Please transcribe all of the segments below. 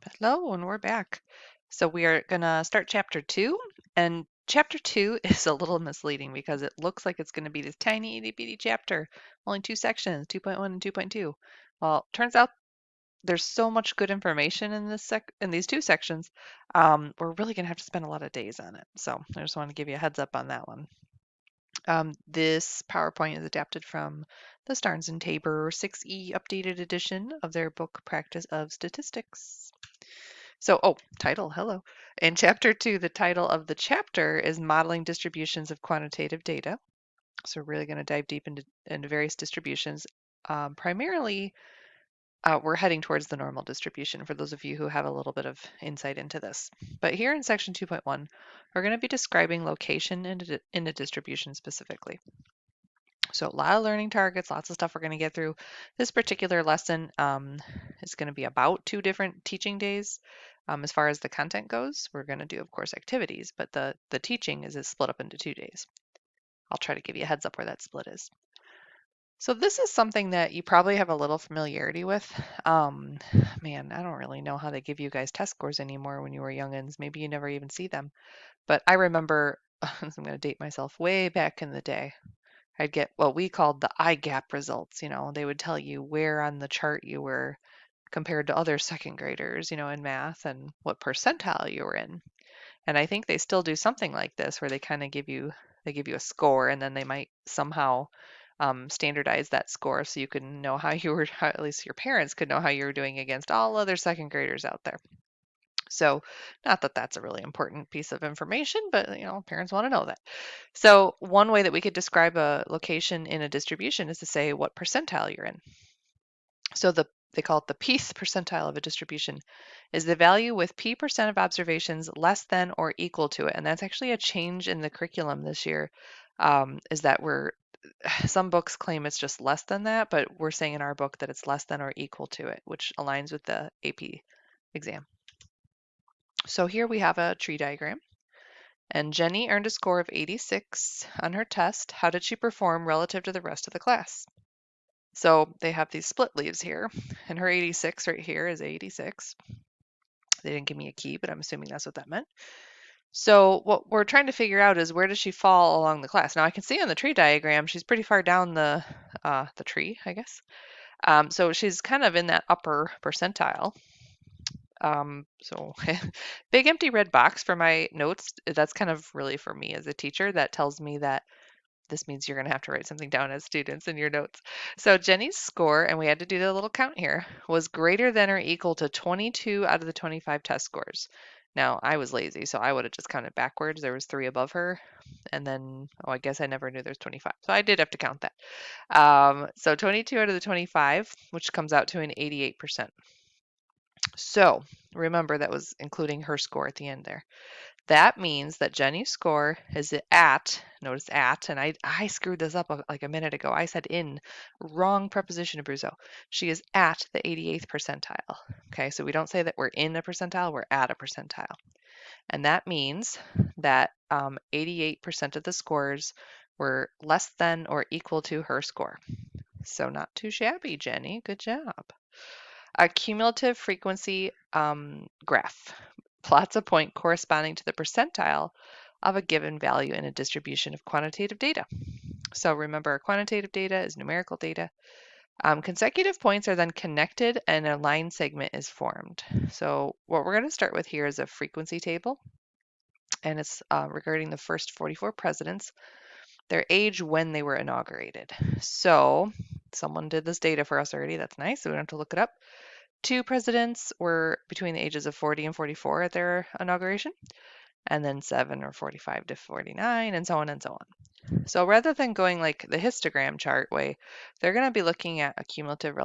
Hello, and we're back. So we are going to start chapter 2, and chapter 2 is a little misleading because it looks like it's going to be this tiny itty bitty chapter, only two sections, 2.1 and 2.2. Well, turns out there's so much good information in these two sections. We're really going to have to spend a lot of days on it. So I just want to give you a heads up on that one. This PowerPoint is adapted from the Starnes and Tabor 6E updated edition of their book Practice of Statistics. So, title, hello. In chapter 2, the title of the chapter is Modeling Distributions of Quantitative Data. So we're really going to dive deep into various distributions. Primarily, we're heading towards the normal distribution for those of you who have a little bit of insight into this. But here in section 2.1, we're going to be describing location in a distribution specifically. So a lot of learning targets, lots of stuff we're going to get through. This particular lesson is going to be about 2 different teaching days. As far as the content goes, we're going to do, of course, activities, but the teaching is split up into 2 days. I'll try to give you a heads up where that split is. So this is something that you probably have a little familiarity with. Man, I don't really know how they give you guys test scores anymore when you were youngins. Maybe you never even see them. But I remember, I'm going to date myself, way back in the day, I'd get what we called the eye gap results. They would tell you where on the chart you were compared to other second graders, in math and what percentile you were in. And I think they still do something like this where they kind of give you a score, and then they might somehow standardize that score so you can know how at least your parents could know how you were doing against all other second graders out there. So, not that that's a really important piece of information, but parents want to know that. So, one way that we could describe a location in a distribution is to say what percentile you're in. So, they call it the Pth percentile of a distribution is the value with P% of observations less than or equal to it. And that's actually a change in the curriculum this year. Is that some books claim it's just less than that, but we're saying in our book that it's less than or equal to it, which aligns with the AP exam. So here we have a tree diagram. And Jenny earned a score of 86 on her test. How did she perform relative to the rest of the class? So they have these split leaves here, and her 86 right here is 86. They didn't give me a key, but I'm assuming that's what that meant. So what we're trying to figure out is where does she fall along the class? Now I can see on the tree diagram she's pretty far down the tree, I guess. So she's kind of in that upper percentile. So big empty red box for my notes. That's kind of really for me as a teacher. That tells me that this means you're going to have to write something down as students in your notes. So Jenny's score, and we had to do the little count here, was greater than or equal to 22 out of the 25 test scores. Now, I was lazy, so I would have just counted backwards. There was 3 above her, and then, I guess I never knew there's 25. So I did have to count that. So 22 out of the 25, which comes out to an 88%. So remember, that was including her score at the end there. That means that Jenny's score is notice at, and I screwed this up like a minute ago. I said in, wrong preposition, Abruzzo. She is at the 88th percentile. Okay, so we don't say that we're in a percentile, we're at a percentile. And that means that 88% of the scores were less than or equal to her score. So not too shabby, Jenny. Good job. A cumulative frequency graph plots a point corresponding to the percentile of a given value in a distribution of quantitative data. So remember, quantitative data is numerical data. Consecutive points are then connected and a line segment is formed. So what we're going to start with here is a frequency table, and it's regarding the first 44 presidents, their age when they were inaugurated. So someone did this data for us already. That's nice, so we don't have to look it up. 2 presidents were between the ages of 40 and 44 at their inauguration, and then 7 or 45 to 49, and so on and so on. So rather than going like the histogram chart way, they're going to be looking at a cumulative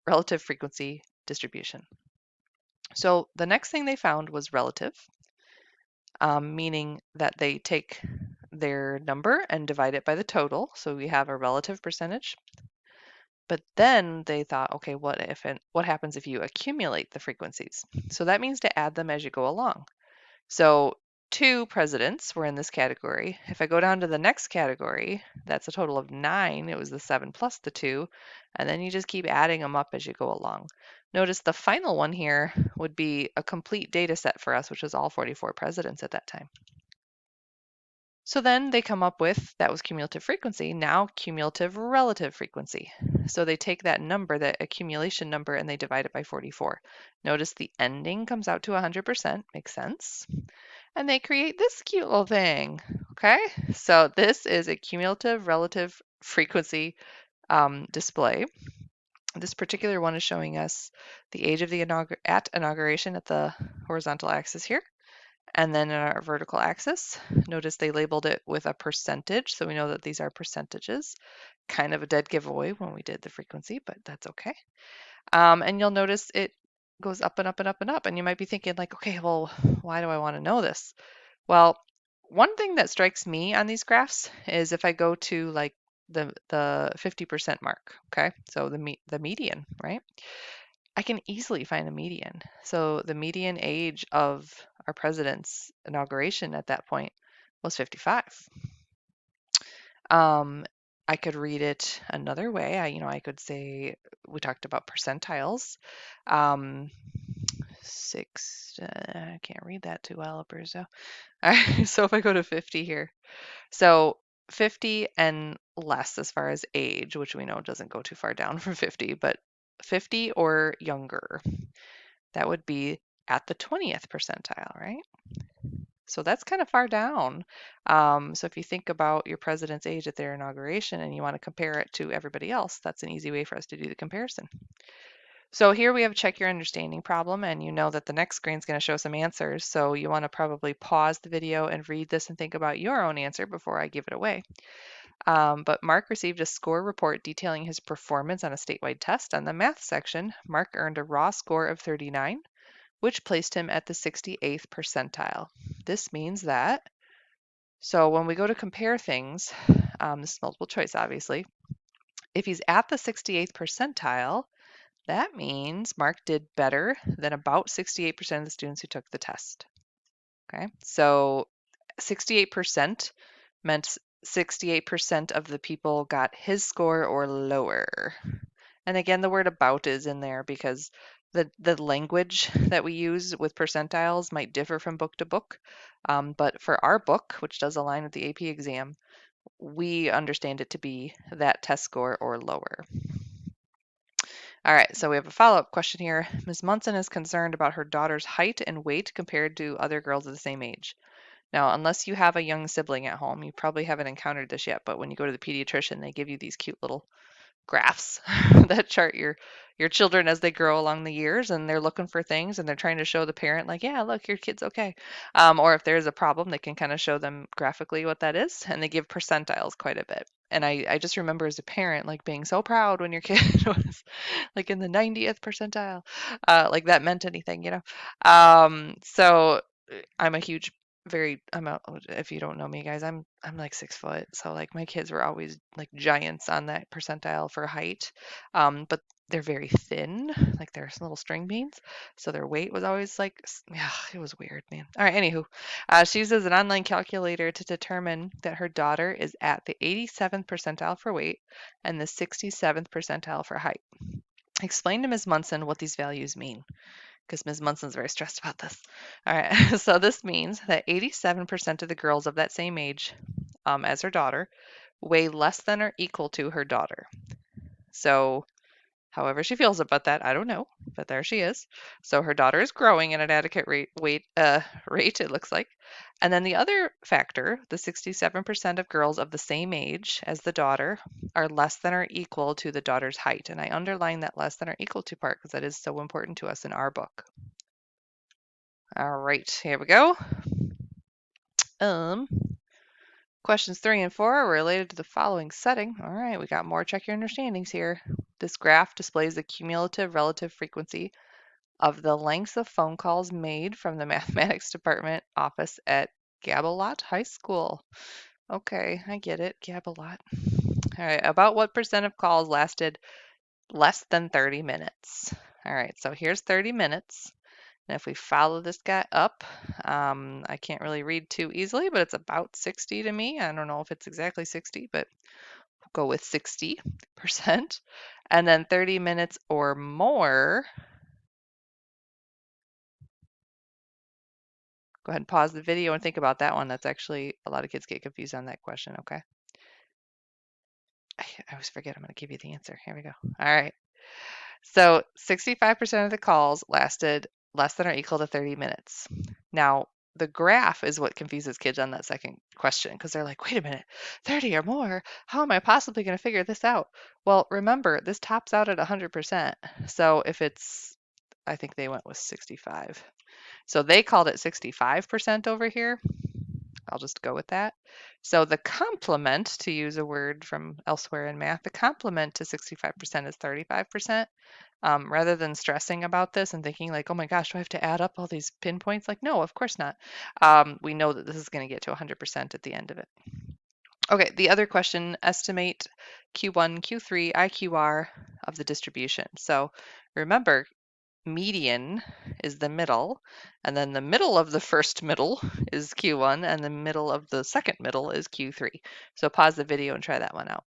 relative frequency distribution. So the next thing they found was relative, meaning that they take their number and divide it by the total. So we have a relative percentage. But then they thought, okay, what happens if you accumulate the frequencies? So that means to add them as you go along. So 2 presidents were in this category. If I go down to the next category, that's a total of 9. It was the 7 plus the 2, and then you just keep adding them up as you go along. Notice the final one here would be a complete data set for us, which is all 44 presidents at that time. So then they come up with, that was cumulative frequency, now cumulative relative frequency. So they take that number, that accumulation number, and they divide it by 44. Notice the ending comes out to 100%, makes sense. And they create this cute little thing, okay? So this is a cumulative relative frequency display. This particular one is showing us the age of the inauguration at the horizontal axis here. And then in our vertical axis, notice they labeled it with a percentage, so we know that these are percentages. Kind of a dead giveaway when we did the frequency, but that's okay. And you'll notice it goes up and up and up and up, and you might be thinking like, okay, well, why do I want to know this? Well, one thing that strikes me on these graphs is if I go to like the 50% mark, okay? So the median, right? I can easily find a median. So the median age of our president's inauguration at that point was 55. Um, I could read it another way. I could say we talked about percentiles. Um, I can't read that too well, Abruzzo. All right, so if I go to 50 here, so 50 and less as far as age, which we know doesn't go too far down from 50, but 50 or younger. That would be at the 20th percentile, right? So that's kind of far down. So if you think about your president's age at their inauguration and you want to compare it to everybody else, that's an easy way for us to do the comparison. So here we have a check your understanding problem, and you know that the next screen is going to show some answers. So you want to probably pause the video and read this and think about your own answer before I give it away. But Mark received a score report detailing his performance on a statewide test. On the math section, Mark earned a raw score of 39, which placed him at the 68th percentile. This means that, so when we go to compare things, this is multiple choice obviously, if he's at the 68th percentile, that means Mark did better than about 68% of the students who took the test. Okay, so 68% meant 68% of the people got his score or lower. And again, the word about is in there because the language that we use with percentiles might differ from book to book. But for our book, which does align with the AP exam, we understand it to be that test score or lower. All right, so we have a follow-up question here. Ms. Munson is concerned about her daughter's height and weight compared to other girls of the same age. Now, unless you have a young sibling at home, you probably haven't encountered this yet, but when you go to the pediatrician, they give you these cute little graphs that chart your children as they grow along the years, and they're looking for things and they're trying to show the parent like, yeah, look, your kid's okay. Or if there's a problem, they can kind of show them graphically what that is, and they give percentiles quite a bit. And I just remember as a parent like being so proud when your kid was like in the 90th percentile, like that meant anything, you know. So I'm a huge if you don't know me guys, I'm like 6 foot, so like my kids were always like giants on that percentile for height. But they're very thin, like they're little string beans, so their weight was always like, yeah, it was weird, man. All right, anywho, she uses an online calculator to determine that her daughter is at the 87th percentile for weight and the 67th percentile for height. Explain to Ms. Munson what these values mean, because Ms. Munson's very stressed about this. All right, so this means that 87% of the girls of that same age as her daughter weigh less than or equal to her daughter. So however she feels about that, I don't know, but there she is. So her daughter is growing at an adequate rate, it looks like. And then the other factor, the 67% of girls of the same age as the daughter are less than or equal to the daughter's height. And I underline that less than or equal to part because that is so important to us in our book. All right, here we go. Questions 3 and 4 are related to the following setting. All right, we got more check your understandings here. This graph displays the cumulative relative frequency of the lengths of phone calls made from the mathematics department office at Gabalot High School. Okay, I get it, Gabalot. All right, about what percent of calls lasted less than 30 minutes? All right, so here's 30 minutes. And if we follow this guy up, I can't really read too easily, but it's about 60 to me. I don't know if it's exactly 60, but we'll go with 60%. And then 30 minutes or more, Go ahead and pause the video and think about that one. That's actually, a lot of kids get confused on that question, okay? I always forget I'm going to give you the answer. Here we go. All right. So 65% of the calls lasted less than or equal to 30 minutes. Now, the graph is what confuses kids on that second question because they're like, wait a minute, 30 or more? How am I possibly going to figure this out? Well, remember, this tops out at 100%. So if it's, I think they went with 65. So they called it 65% over here. I'll just go with that. So the complement, to use a word from elsewhere in math, the complement to 65% is 35%. Rather than stressing about this and thinking like, oh my gosh, do I have to add up all these pinpoints? Like, no, of course not. We know that this is going to get to 100% at the end of it. Okay, the other question, estimate Q1, Q3, IQR of the distribution. So remember, median is the middle, and then the middle of the first middle is Q1, and the middle of the second middle is Q3. So pause the video and try that one out.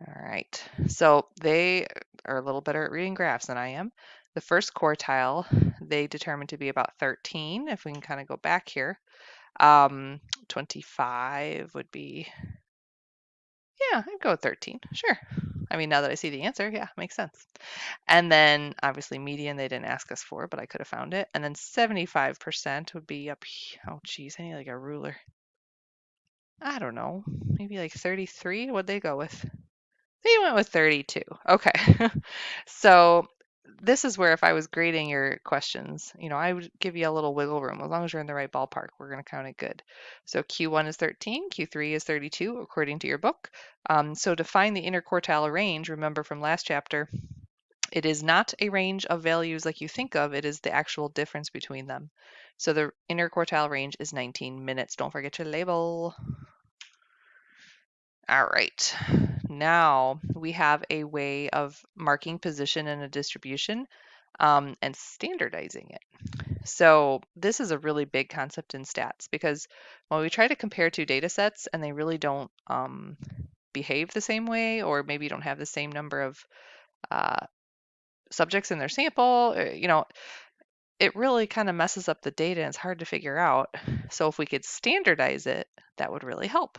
All right, so they are a little better at reading graphs than I am. The first quartile, they determined to be about 13. If we can kind of go back here, 25 would be, yeah, I'd go with 13, sure. I mean, now that I see the answer, yeah, makes sense. And then obviously median they didn't ask us for, but I could have found it. And then 75% would be up here. Oh geez, I need like a ruler. I don't know, maybe like 33. What'd they go with? They went with 32. Okay. So this is where if I was grading your questions, I would give you a little wiggle room. As long as you're in the right ballpark, we're going to count it good. So Q1 is 13, Q3 is 32, according to your book. So to find the interquartile range, remember from last chapter, it is not a range of values like you think of, it is the actual difference between them. So the interquartile range is 19 minutes. Don't forget your label. All right, now we have a way of marking position in a distribution and standardizing it. So this is a really big concept in stats because when we try to compare two data sets and they really don't behave the same way, or maybe don't have the same number of uh, subjects in their sample, it really kind of messes up the data and it's hard to figure out. So if we could standardize it, that would really help.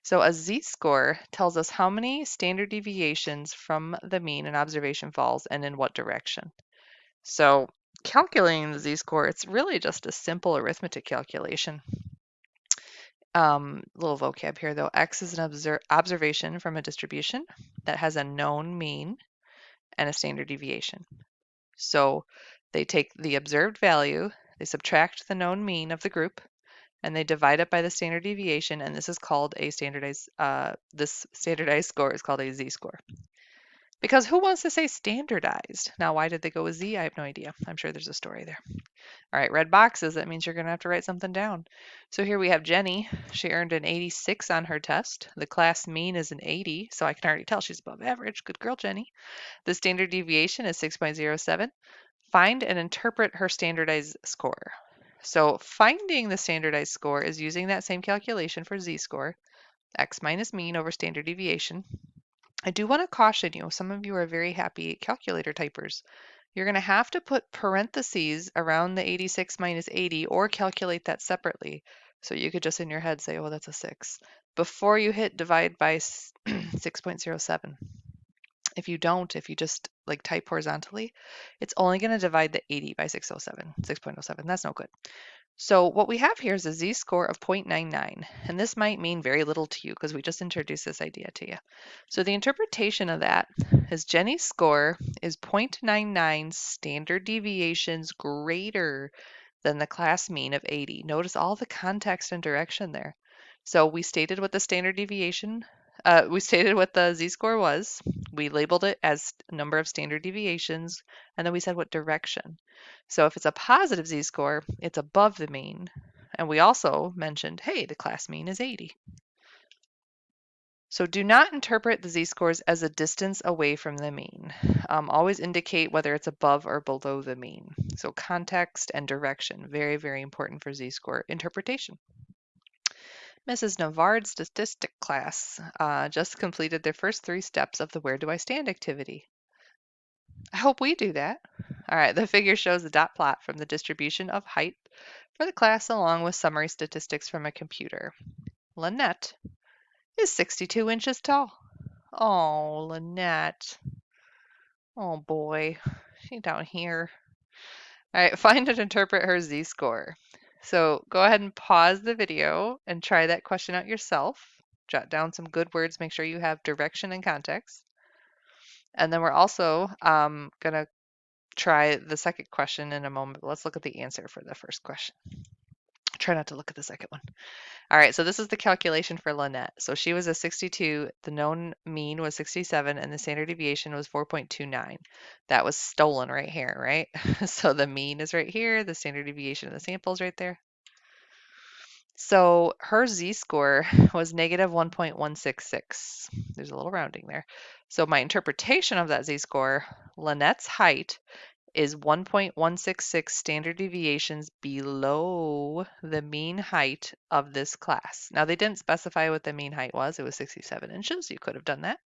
So a z-score tells us how many standard deviations from the mean an observation falls and in what direction. So calculating the z-score, it's really just a simple arithmetic calculation. Little vocab here though. X is an observation from a distribution that has a known mean and a standard deviation. So they take the observed value, they subtract the known mean of the group, and they divide it by the standard deviation, and this is called a standardized, this standardized score is called a z-score. Because who wants to say standardized? Now, why did they go with z? I have no idea. I'm sure there's a story there. All right, red boxes, that means you're going to have to write something down. So here we have Jenny. She earned an 86 on her test. The class mean is an 80, so I can already tell she's above average. Good girl, Jenny. The standard deviation is 6.07. Find and interpret her standardized score. So finding the standardized score is using that same calculation for z-score, x minus mean over standard deviation. I do want to caution you, some of you are very happy calculator typers. You're going to have to put parentheses around the 86 minus 80 or calculate that separately. So you could just in your head say, oh, that's a 6, before you hit divide by 6.07. If you don't, if you just like type horizontally, it's only going to divide the 80 by 6.07. That's no good. So what we have here is a z-score of 0.99, and this might mean very little to you because we just introduced this idea to you. So the interpretation of that is Jenny's score is 0.99 standard deviations greater than the class mean of 80. Notice all the context and direction there. So we stated what the standard deviation, we stated what the z-score was. We labeled it as number of standard deviations, and then we said what direction. So if it's a positive z-score, it's above the mean. And we also mentioned, hey, the class mean is 80. So do not interpret the z-scores as a distance away from the mean. Always indicate whether it's above or below the mean. So context and direction, very, very important for z-score interpretation. Mrs. Navard's statistic class just completed their first 3 steps of the Where Do I Stand activity. I hope we do that. All right, the figure shows a dot plot from the distribution of height for the class along with summary statistics from a computer. Lynette is 62 inches tall. Oh, Lynette. Oh boy, she down here. All right, find and interpret her Z-score. So go ahead and pause the video and try that question out yourself. Jot down some good words, make sure you have direction and context. And then we're also going to try the second question in a moment. But let's look at the answer for the first question. Try not to look at the second one. All right, so this is the calculation for Lynette. So she was a 62, the known mean was 67, and the standard deviation was 4.29. That was stolen right here, right? So the mean is right here, the standard deviation of the sample is right there. So her Z-score was negative 1.166. There's a little rounding there. So my interpretation of that Z-score, Lynette's height is 1.166 standard deviations below the mean height of this class. Now, they didn't specify what the mean height was. It was 67 inches. You could have done that.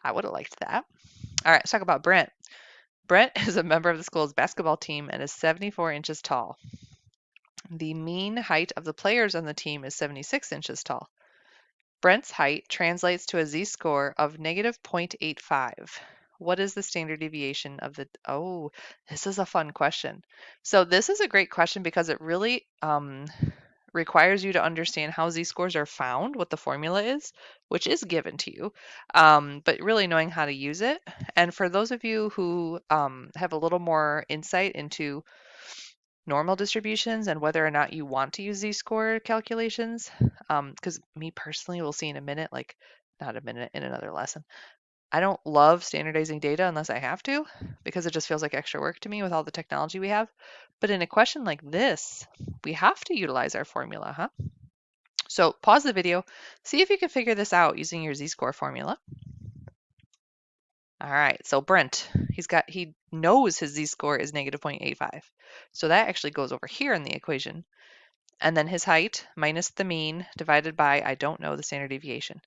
I would have liked that. All right, let's talk about Brent. Brent is a member of the school's basketball team and is 74 inches tall. The mean height of the players on the team is 76 inches tall. Brent's height translates to a z-score of negative 0.85. What is the standard deviation of the, oh, this is a fun question. So this is a great question because it really requires you to understand how z-scores are found, what the formula is, which is given to you, but really knowing how to use it. And for those of you who have a little more insight into normal distributions and whether or not you want to use z-score calculations, because me personally, we'll see in a minute, like not a minute, in another lesson, I don't love standardizing data unless I have to, because it just feels like extra work to me with all the technology we have. But in a question like this, we have to utilize our formula, huh? So pause the video, see if you can figure this out using your z-score formula. All right, so Brent, he knows his z-score is negative 0.85. So that actually goes over here in the equation. And then his height minus the mean divided by, I don't know, the standard deviation.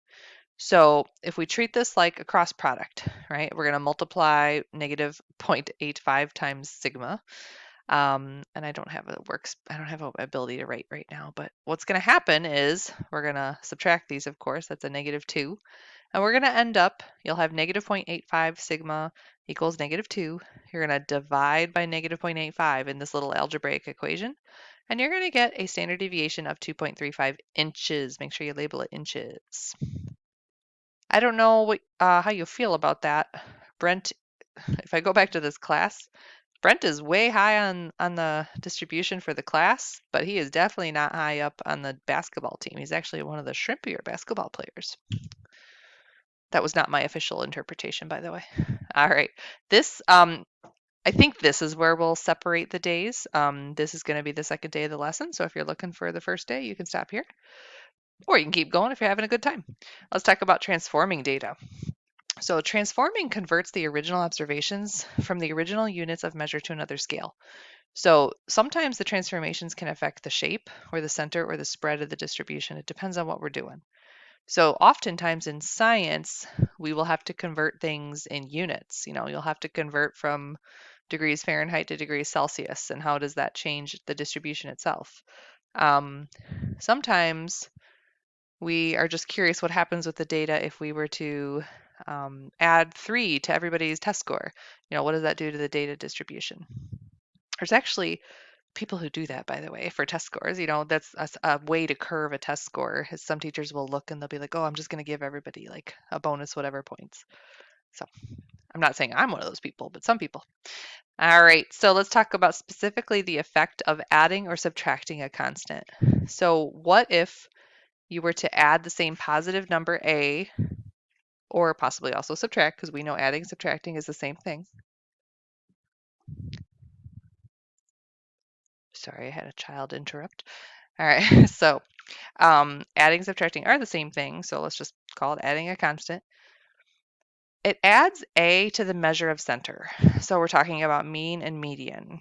So if we treat this like a cross product, right, we're going to multiply negative 0.85 times sigma. And I don't have an ability to write right now, but what's going to happen is we're going to subtract these, of course, that's a negative 2. And we're going to end up, you'll have negative 0.85 sigma equals negative 2. You're going to divide by negative 0.85 in this little algebraic equation. And you're going to get a standard deviation of 2.35 inches. Make sure you label it inches. I don't know how you feel about that. Brent, if I go back to this class, Brent is way high on the distribution for the class, but he is definitely not high up on the basketball team. He's actually one of the shrimpier basketball players. That was not my official interpretation, by the way. All right. This, I think this is where we'll separate the days. This is going to be the second day of the lesson. So if you're looking for the first day, you can stop here. Or you can keep going if you're having a good time. Let's talk about transforming data. So transforming converts the original observations from the original units of measure to another scale. So sometimes the transformations can affect the shape or the center or the spread of the distribution. It depends on what we're doing. So oftentimes in science, we will have to convert things in units. You'll have to convert from degrees Fahrenheit to degrees Celsius, and how does that change the distribution itself? Sometimes we are just curious what happens with the data if we were to add 3 to everybody's test score. What does that do to the data distribution? There's actually people who do that, by the way, for test scores. That's a way to curve a test score. Some teachers will look and they'll be like, oh, I'm just going to give everybody like a bonus whatever points. So I'm not saying I'm one of those people, but some people. All right, so let's talk about specifically the effect of adding or subtracting a constant. So what if you were to add the same positive number a, or possibly also subtract, because we know adding and subtracting is the same thing. Sorry, I had a child interrupt. All right, so adding and subtracting are the same thing, so let's just call it adding a constant. It adds a to the measure of center. So we're talking about mean and median.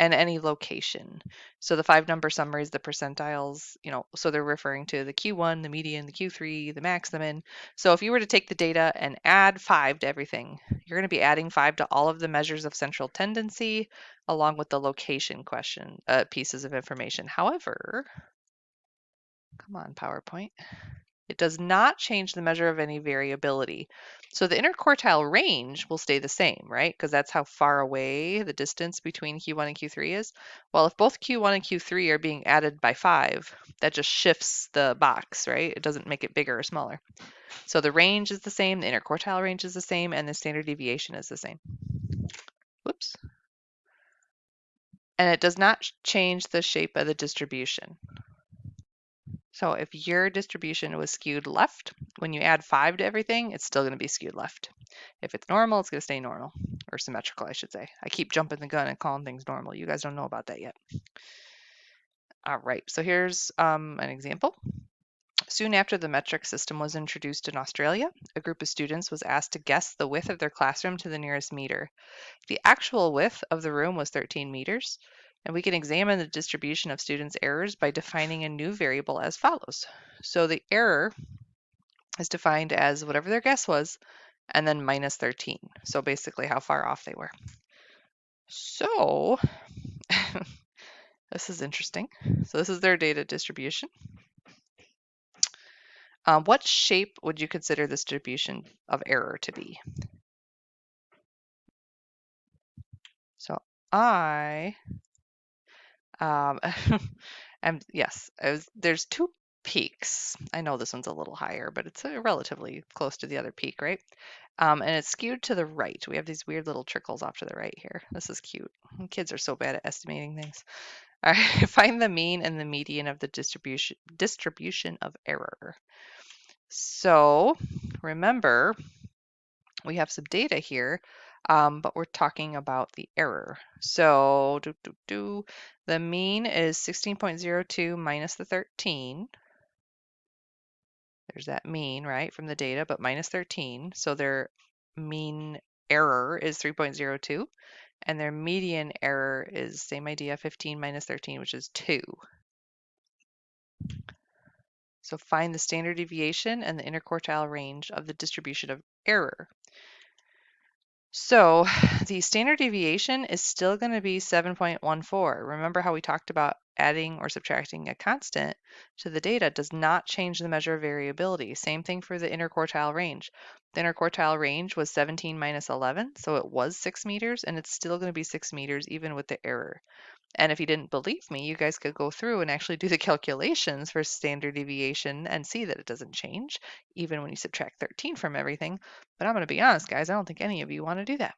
and any location. So the 5-number summary is the percentiles, so they're referring to the Q1, the median, the Q3, the max, the min. So if you were to take the data and add 5 to everything, you're going to be adding 5 to all of the measures of central tendency along with the location pieces of information. However, come on, PowerPoint. It does not change the measure of any variability. So the interquartile range will stay the same, right? Because that's how far away the distance between Q1 and Q3 is. Well, if both Q1 and Q3 are being added by 5, that just shifts the box, right? It doesn't make it bigger or smaller. So the range is the same, the interquartile range is the same, and the standard deviation is the same. Whoops. And it does not change the shape of the distribution. So if your distribution was skewed left, when you add 5 to everything, it's still going to be skewed left. If it's normal, it's going to stay normal, or symmetrical, I should say. I keep jumping the gun and calling things normal. You guys don't know about that yet. All right, so here's an example. Soon after the metric system was introduced in Australia, a group of students was asked to guess the width of their classroom to the nearest meter. The actual width of the room was 13 meters, and we can examine the distribution of students' errors by defining a new variable as follows. So the error is defined as whatever their guess was, and then minus 13. So basically how far off they were. So this is interesting. So this is their data distribution. What shape would you consider this distribution of error to be? So I and yes, there's 2 peaks. I know this one's a little higher, but it's relatively close to the other peak, right? And it's skewed to the right. We have these weird little trickles off to the right here. This is cute. Kids are so bad at estimating things. All right, find the mean and the median of the distribution of error. So remember, we have some data here, but we're talking about the error. So the mean is 16.02 minus the 13. There's that mean, right, from the data, but minus 13. So their mean error is 3.02, and their median error is, same idea, 15 minus 13, which is 2. So find the standard deviation and the interquartile range of the distribution of error. So the standard deviation is still going to be 7.14. Remember how we talked about adding or subtracting a constant to the data does not change the measure of variability. Same thing for the interquartile range. The interquartile range was 17 minus 11, so it was 6 meters, and it's still going to be 6 meters even with the error. And if you didn't believe me, you guys could go through and actually do the calculations for standard deviation and see that it doesn't change, even when you subtract 13 from everything. But I'm going to be honest, guys, I don't think any of you want to do that.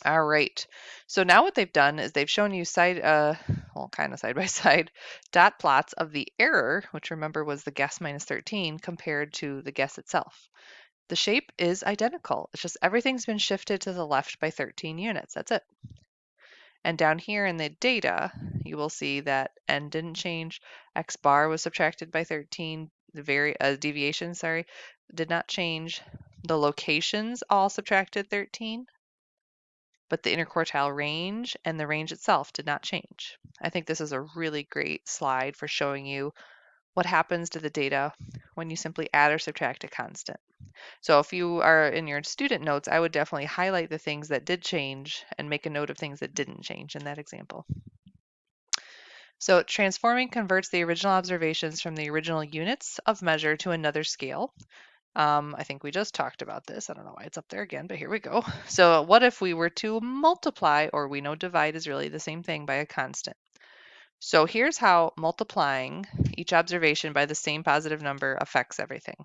All right. So now what they've done is they've shown you kind of side by side dot plots of the error, which remember was the guess minus 13, compared to the guess itself. The shape is identical. It's just everything's been shifted to the left by 13 units. That's it. And down here in the data, you will see that n didn't change, x bar was subtracted by 13, the deviation, did not change. The locations all subtracted 13, but the interquartile range and the range itself did not change. I think this is a really great slide for showing you what happens to the data when you simply add or subtract a constant. So if you are in your student notes, I would definitely highlight the things that did change and make a note of things that didn't change in that example. So transforming converts the original observations from the original units of measure to another scale. I think we just talked about this. I don't know why it's up there again, but here we go. So what if we were to multiply, or we know divide is really the same thing, by a constant? So here's how multiplying each observation by the same positive number affects everything.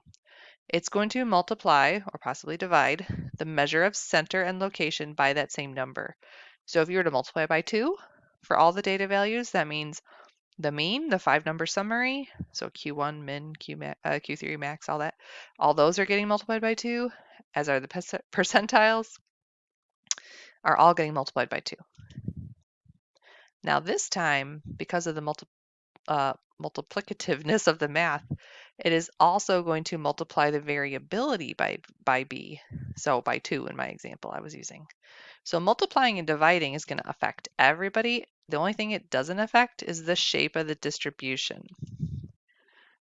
It's going to multiply, or possibly divide, the measure of center and location by that same number. So if you were to multiply by 2 for all the data values, that means the mean, the 5-number summary, so Q1, min, Q3, max, all those are getting multiplied by 2, as are the percentiles, are all getting multiplied by 2. Now this time, because of the multiplicativeness of the math, it is also going to multiply the variability by b, so by 2 in my example I was using. So multiplying and dividing is going to affect everybody. The only thing it doesn't affect is the shape of the distribution.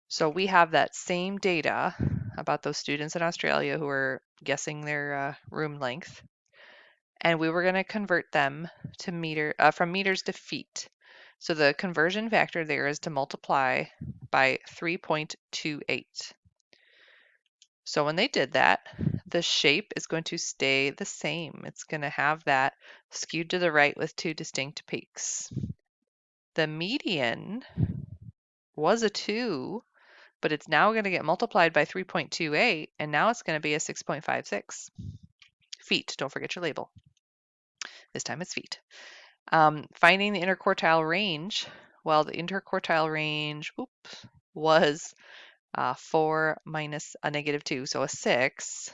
So we have that same data about those students in Australia who were guessing their room length, and we were going to convert them to from meters to feet. So the conversion factor there is to multiply by 3.28. So when they did that, the shape is going to stay the same. It's going to have that skewed to the right with two distinct peaks. The median was a 2, but it's now going to get multiplied by 3.28, and now it's going to be a 6.56. Feet, don't forget your label. This time it's feet. Finding the interquartile range, well, the interquartile range was 4 minus a negative 2, so a 6.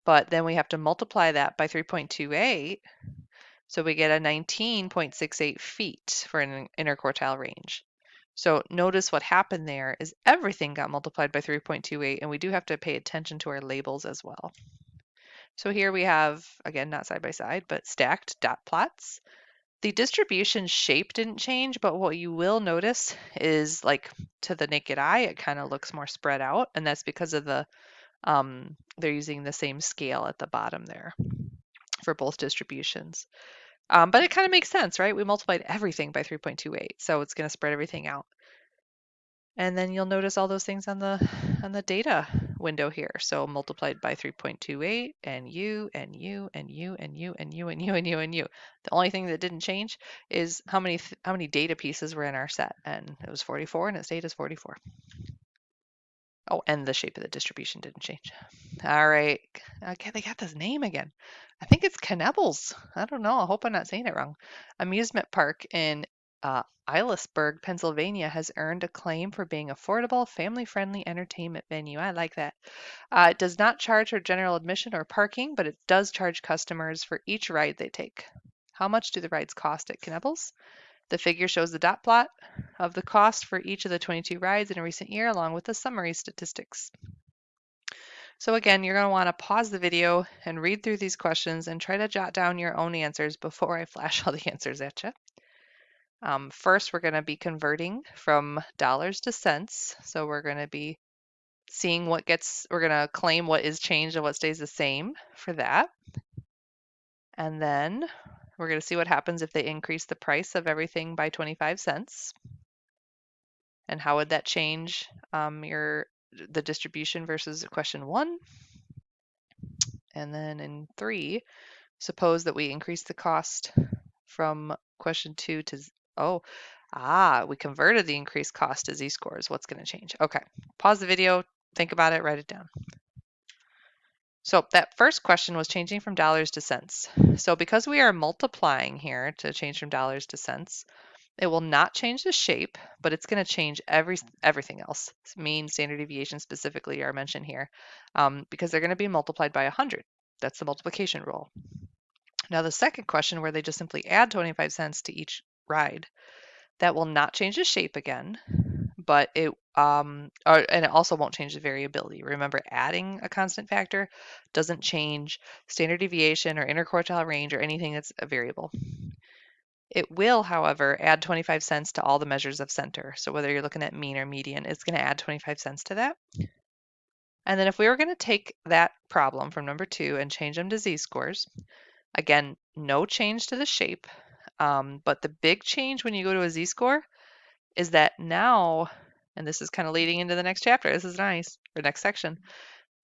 But then we have to multiply that by 3.28, so we get a 19.68 feet for an interquartile range. So notice what happened there is everything got multiplied by 3.28, and we do have to pay attention to our labels as well. So here we have, again, not side by side, but stacked dot plots. The distribution shape didn't change, but what you will notice is, like, to the naked eye, it kind of looks more spread out, and that's because of they're using the same scale at the bottom there for both distributions. But it kind of makes sense, right? We multiplied everything by 3.28, so it's going to spread everything out. And then you'll notice all those things on the data window here. So multiplied by 3.28, and you, and you, and you, and you, and you, and you, and you, and you. The only thing that didn't change is how many data pieces were in our set, and it was 44, and it stayed as 44. Oh, and the shape of the distribution didn't change. All right. Okay, they got this name again. I think it's Knebles. I don't know. I hope I'm not saying it wrong. Amusement park in Eilisburg, Pennsylvania has earned acclaim for being affordable, family-friendly entertainment venue. I like that. It does not charge for general admission or parking, but it does charge customers for each ride they take. How much do the rides cost at Knebles? The figure shows the dot plot of the cost for each of the 22 rides in a recent year, along with the summary statistics. So again, you're going to want to pause the video and read through these questions and try to jot down your own answers before I flash all the answers at you. First, we're going to be converting from dollars to cents. So we're going to be seeing we're going to claim what is changed and what stays the same for that. And then we're going to see what happens if they increase the price of everything by 25 cents. And how would that change the distribution versus question 1? And then in 3, suppose that we increase the cost from question 2 to, we converted the increased cost to Z-scores. What's going to change? Okay, pause the video, think about it, write it down. So that first question was changing from dollars to cents. So because we are multiplying here to change from dollars to cents, it will not change the shape, but it's going to change everything else. Mean, standard deviation specifically are mentioned here because they're going to be multiplied by 100. That's the multiplication rule. Now the second question, where they just simply add 25 cents to each ride, that will not change the shape again, but and it also won't change the variability. Remember, adding a constant factor doesn't change standard deviation or interquartile range or anything that's a variable. It will, however, add 25 cents to all the measures of center. So whether you're looking at mean or median, it's going to add 25 cents to that. And then if we were going to take that problem from number 2 and change them to z-scores, again, no change to the shape. But the big change when you go to a z-score is that now, and this is kind of leading into the next chapter, this is nice, or next section,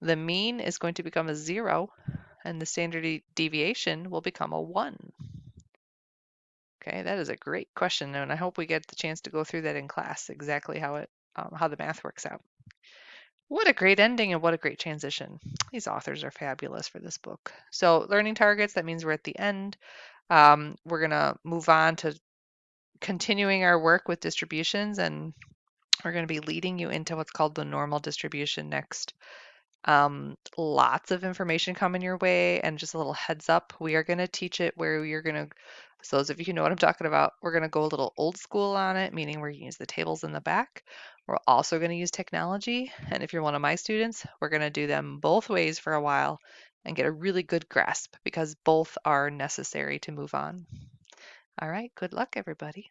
the mean is going to become a 0 and the standard deviation will become a 1. Okay, that is a great question, and I hope we get the chance to go through that in class, exactly how the math works out. What a great ending and what a great transition. These authors are fabulous for this book. So learning targets, that means we're at the end. We're going to move on to continuing our work with distributions, and we're going to be leading you into what's called the normal distribution next. Lots of information coming your way, and just a little heads up, we are going to teach it where you're going to, so those of you who know what I'm talking about, we're going to go a little old school on it, meaning we're going to use the tables in the back. We're also going to use technology, and if you're one of my students, we're going to do them both ways for a while and get a really good grasp because both are necessary to move on. All right, good luck, everybody.